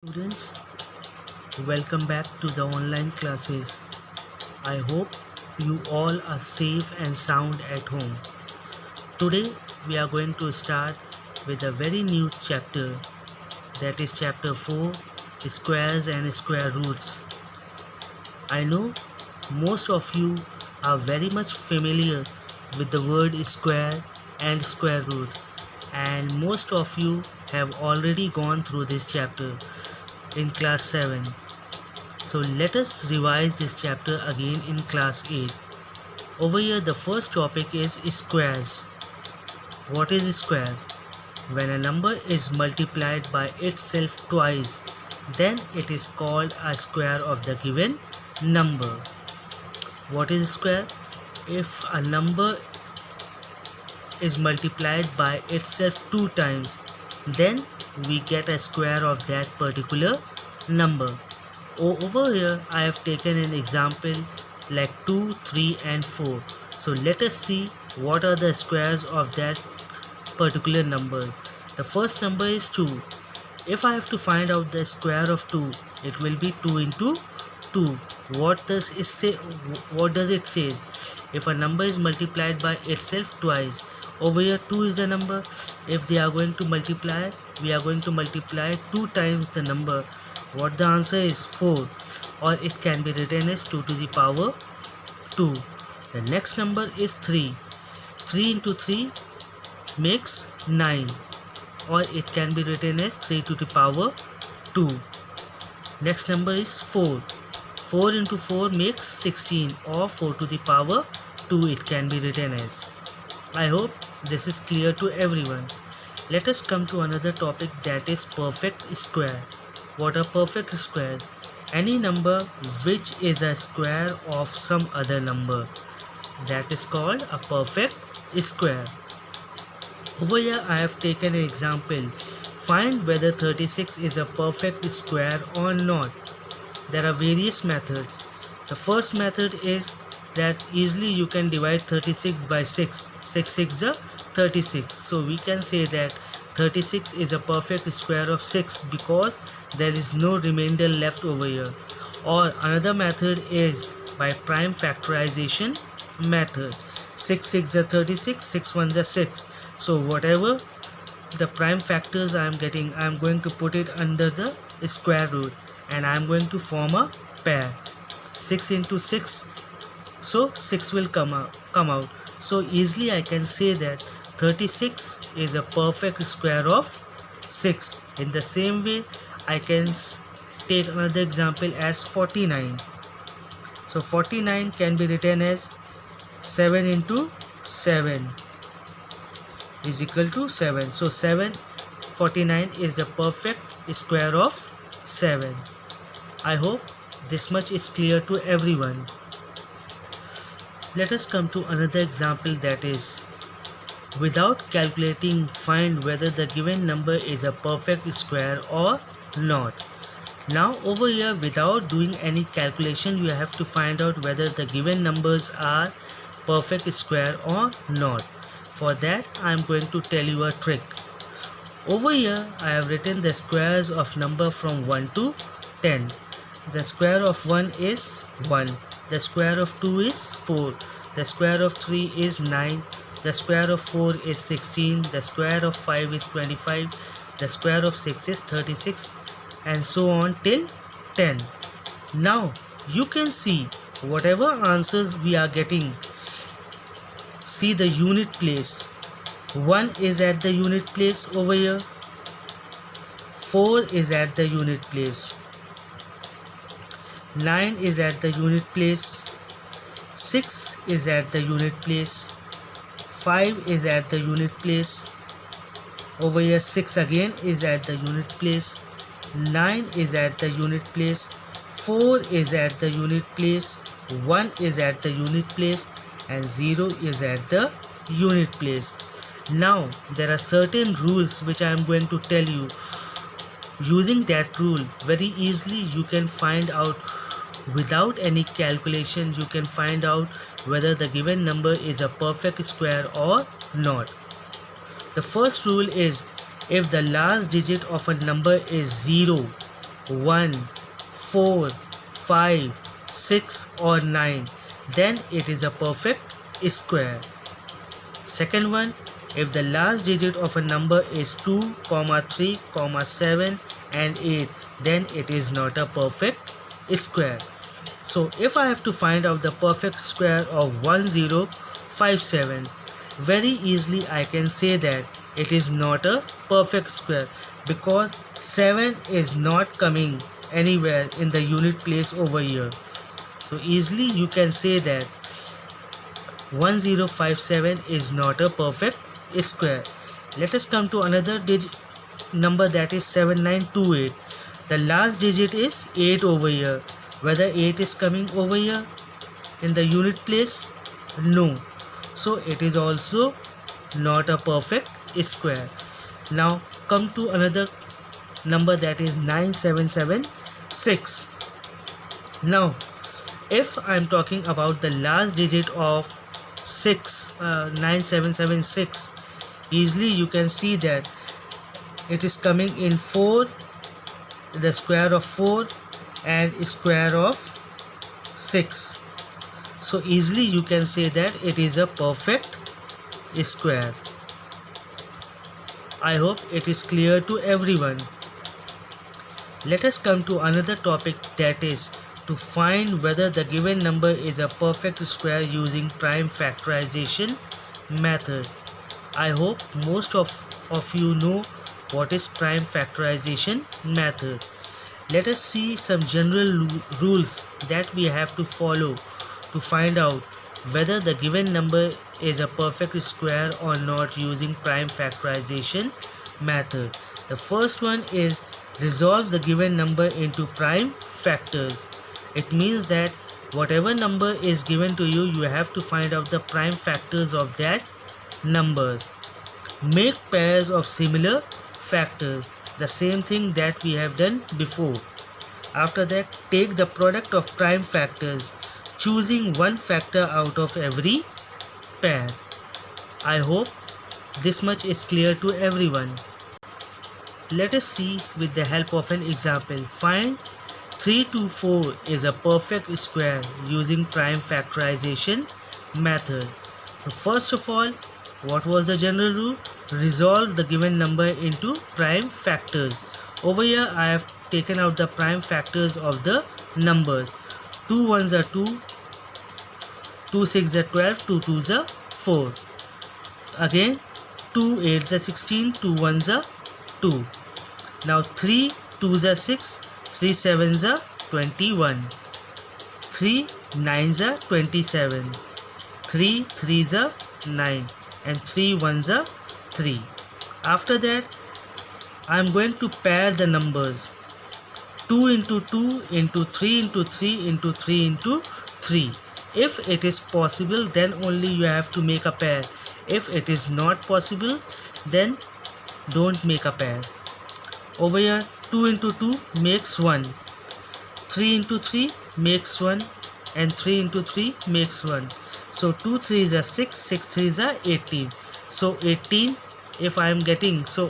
Students, welcome back to the online classes. I hope you all are safe and sound at home. Today we are going to start with a very new chapter, that is chapter 4, squares and square roots. I know most of you are very much familiar with the word square and square root, and most of you have already gone through this chapter in class 7. So let us revise this chapter again in class 8. Over here the first topic is squares. What is a square? When a number is multiplied by itself twice, then it is called a square of the given number. What is a square? If a number is multiplied by itself 2 times, then we get a square of that particular number. Over here I have taken an example like 2, 3 and 4. So let us see what are the squares of that particular number. The first number is 2. If I have to find out the square of 2, it will be 2 into 2. What does it say? If a number is multiplied by itself twice, over here 2 is the number. If they are going to multiply, we are going to multiply 2 times the number. What the answer is? 4, or it can be written as 2 to the power 2. The next number is 3. 3 into 3 makes 9, or it can be written as 3 to the power 2. Next number is 4. 4 into 4 makes 16, or 4 to the power 2 it can be written as. I hope this is clear to everyone. Let us come to another topic, that is perfect square. What are perfect squares? Any number which is a square of some other number, that is called a perfect square. Over here I have taken an example. Find whether 36 is a perfect square or not. There are various methods. The first method is that easily you can divide 36 by 6. 6 6 is 36. So we can say that 36 is a perfect square of 6 because there is no remainder left over here. Or another method is by prime factorization method. 6 6 is 36, 6 1 is 6. So whatever the prime factors I am getting, I am going to put it under the square root and I am going to form a pair. 6 into 6, so 6 will come out. So easily I can say that 36 is a perfect square of 6. In the same way I can take another example as 49. So 49 can be written as 7 into 7 is equal to 7. So 49 is the perfect square of 7. I hope this much is clear to everyone. Let us come to another example, that is, without calculating, find whether the given number is a perfect square or not. Now over here, without doing any calculation, you have to find out whether the given numbers are perfect square or not. For that I am going to tell you a trick. Over here I have written the squares of number from 1 to 10. The square of 1 is 1. The square of 2 is 4. The square of 3 is 9. The square of 4 is 16. The square of 5 is 25. The square of 6 is 36, and so on till 10. Now you can see whatever answers we are getting, see the unit place. 1 is at the unit place over here. 4 is at the unit place. 9 is at the unit place. 6 is at the unit place. 5 is at the unit place. Over here 6 again is at the unit place. 9 is at the unit place. 4 is at the unit place. 1 is at the unit place, and 0 is at the unit place. Now there are certain rules which I am going to tell you. Using that rule, very easily you can find out, without any calculation, you can find out whether the given number is a perfect square or not. The first rule is, if the last digit of a number is 0, 1, 4, 5, 6 or 9, then it is a perfect square. Second one, if the last digit of a number is 2, 3, 7 and 8, then it is not a perfect square. So if I have to find out the perfect square of 1057, very easily I can say that it is not a perfect square, because 7 is not coming anywhere in the unit place over here. So easily you can say that 1057 is not a perfect square. Let us come to another number, that is 7928. The last digit is 8 over here. Whether 8 is coming over here in the unit place? No. So it is also not a perfect square. Now come to another number, that is 9776. Now if I am talking about the last digit of 9776, easily you can see that it is coming in 4, the square of 4 and square of 6. So easily you can say that it is a perfect square. I hope it is clear to everyone. Let us come to another topic, that is to find whether the given number is a perfect square using prime factorization method. I hope most of you know what is prime factorization method. Let us see some general rules that we have to follow to find out whether the given number is a perfect square or not using prime factorization method. The first one is resolve the given number into prime factors. It means that whatever number is given to you, you have to find out the prime factors of that number. Make pairs of similar factors, the same thing that we have done before. After that, take the product of prime factors, choosing one factor out of every pair. I hope this much is clear to everyone. Let us see with the help of an example. Find 324 is a perfect square using prime factorization method. So first of all, what was the general rule? Resolve the given number into prime factors. Over here I have taken out the prime factors of the numbers. 2 1s are 2, 2 6s are 12, 2 2s are 4. Again 2 8s are 16, 2 1s are 2. Now 3 2s are 6, 3 7s are 21, 3 9s are 27, 3 3s are 9 and 3 1s are 3. After that I am going to pair the numbers. 2 into 2 into 3 into 3 into 3 into 3. If it is possible, then only you have to make a pair. If it is not possible, then don't make a pair. Over here 2 into 2 makes 1, 3 into 3 makes 1 and 3 into 3 makes 1. So 2 3s are 6, 6 3s are 18. So 18 if I am getting, so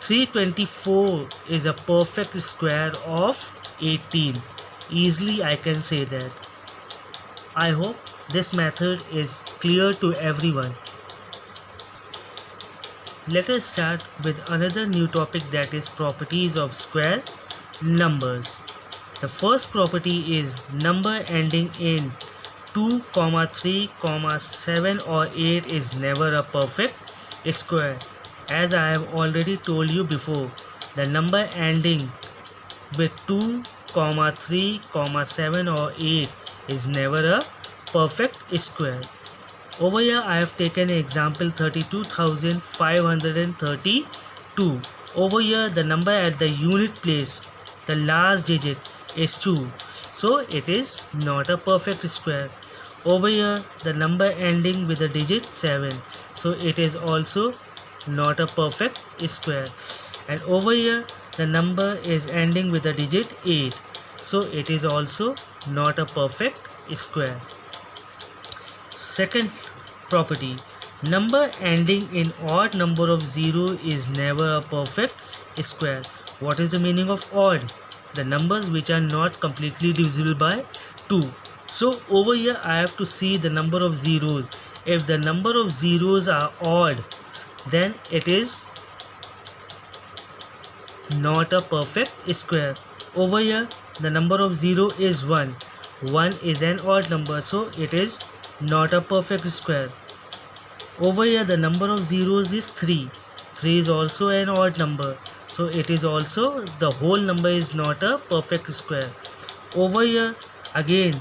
324 is a perfect square of 18. Easily I can say that. I hope this method is clear to everyone. Let us start with another new topic, that is properties of square numbers. The first property is number ending in 2, 3, 7 or 8 is never a perfect square. As I have already told you before, the number ending with 2, 3, 7 or 8 is never a perfect square. Over here I have taken example 32,532. Over here the number at the unit place, the last digit is 2. So it is not a perfect square. Over here the number ending with the digit 7. So it is also not a perfect square. And over here the number is ending with the digit 8. So it is also not a perfect square. Second property, number ending in odd number of 0 is never a perfect square. What is the meaning of odd? the numbers which are not completely divisible by 2. So over here I have to see the number of zeros. If the number of zeros are odd, then it is not a perfect square. Over here the number of 0 is 1. 1 is an odd number, so it is not a perfect square. Over here the number of zeros is 3. 3 is also an odd number, so it is also, the whole number is not a perfect square. Over here again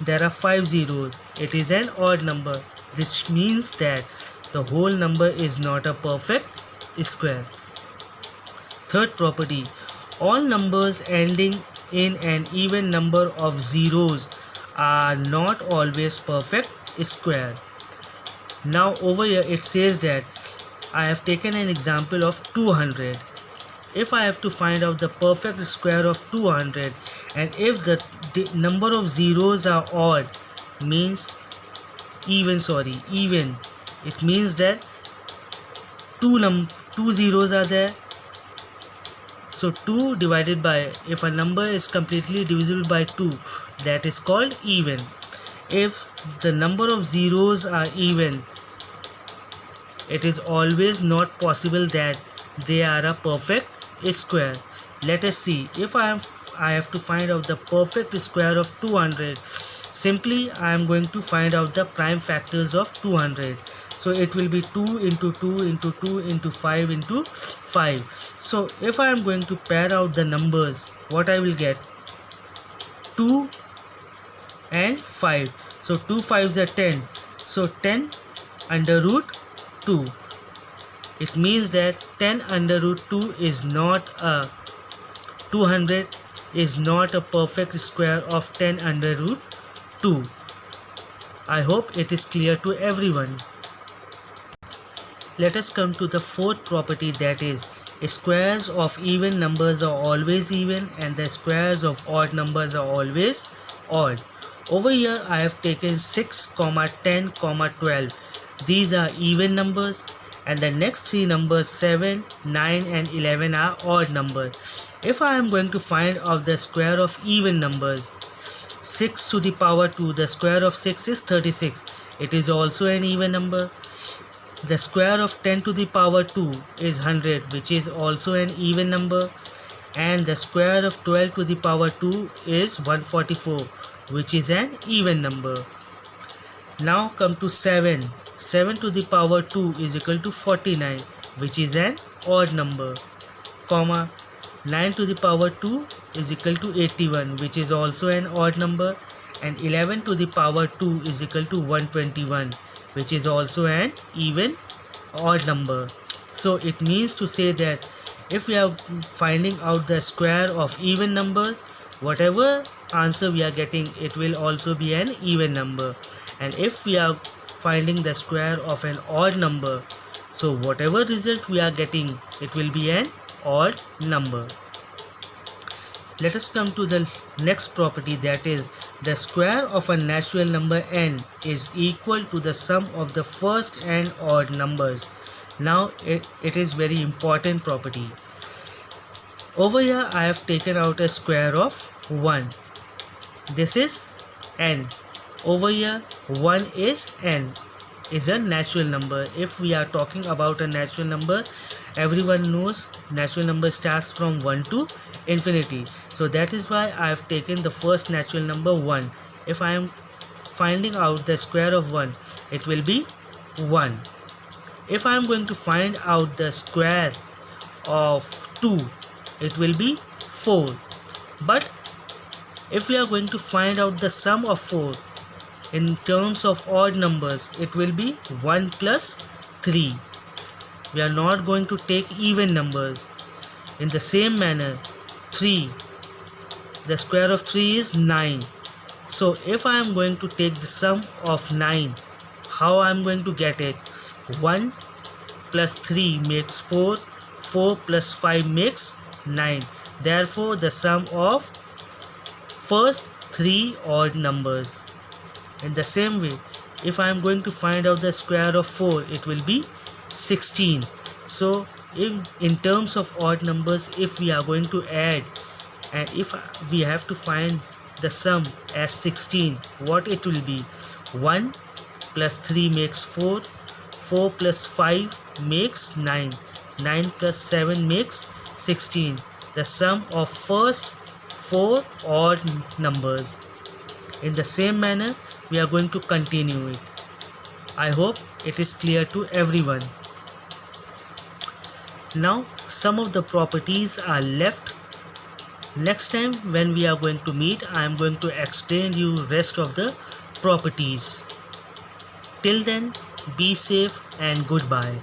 there are 5 zeros. It is an odd number. This means that the whole number is not a perfect square. Third property, all numbers ending in an even number of zeros are not always perfect square. Now over here it says that I have taken an example of 200. If I have to find out the perfect square of 200, and if the number of zeros are odd, means even, it means that two zeros are there. So 2 divided by, if a number is completely divisible by 2, that is called even. If the number of zeros are even, it is always not possible that they are a perfect square. Let us see. If I have to find out the perfect square of 200, simply I am going to find out the prime factors of 200. So it will be 2 into 2 into 2 into 5 into 5. So if I am going to pair out the numbers, what I will get? 2 and 5. So 2 5s are 10. So 10 under root 2. It means that 10 under root 2 is not a 200 is not a perfect square of 10 under root 2. I hope it is clear to everyone. Let us come to the fourth property, that is, squares of even numbers are always even and the squares of odd numbers are always odd. Over here I have taken 6, 10, 12. These are even numbers, and the next three numbers 7, 9 and 11 are odd numbers. If I am going to find out the square of even numbers, 6 to the power 2, the square of 6 is 36. It is also an even number. The square of 10 to the power 2 is 100, which is also an even number. And the square of 12 to the power 2 is 144, which is an even number. Now come to 7. 7 to the power 2 is equal to 49, which is an odd number. 9 to the power 2 is equal to 81, which is also an odd number. And 11 to the power 2 is equal to 121, which is also an even odd number. So it means to say that if we are finding out the square of even number, whatever answer we are getting, it will also be an even number. And if we are finding the square of an odd number, so whatever result we are getting, it will be an odd number. Let us come to the next property, that is, the square of a natural number n is equal to the sum of the first n odd numbers. Now it is very important property. Over here I have taken out a square of 1. This is n. Over here 1 is n, is a natural number. If we are talking about a natural number, everyone knows natural number starts from 1 to infinity. So that is why I have taken the first natural number 1. If I am finding out the square of 1, it will be 1. If I am going to find out the square of 2, it will be 4. But if we are going to find out the sum of 4 in terms of odd numbers, it will be 1 plus 3. We are not going to take even numbers. In the same manner, 3, the square of 3 is 9. So if I am going to take the sum of 9, how I am going to get it? 1 plus 3 makes 4, 4 plus 5 makes 9. Therefore the sum of first 3 odd numbers. In the same way, if I am going to find out the square of 4, it will be 16. So in terms of odd numbers, if we are going to add And if we have to find the sum as 16, what it will be? 1 plus 3 makes 4, 4 plus 5 makes 9, 9 plus 7 makes 16. The sum of first 4 odd numbers. In the same manner, we are going to continue it. I hope it is clear to everyone. Now, some of the properties are left. Next time when we are going to meet, I am going to explain you rest of the properties. Till then, be safe and goodbye.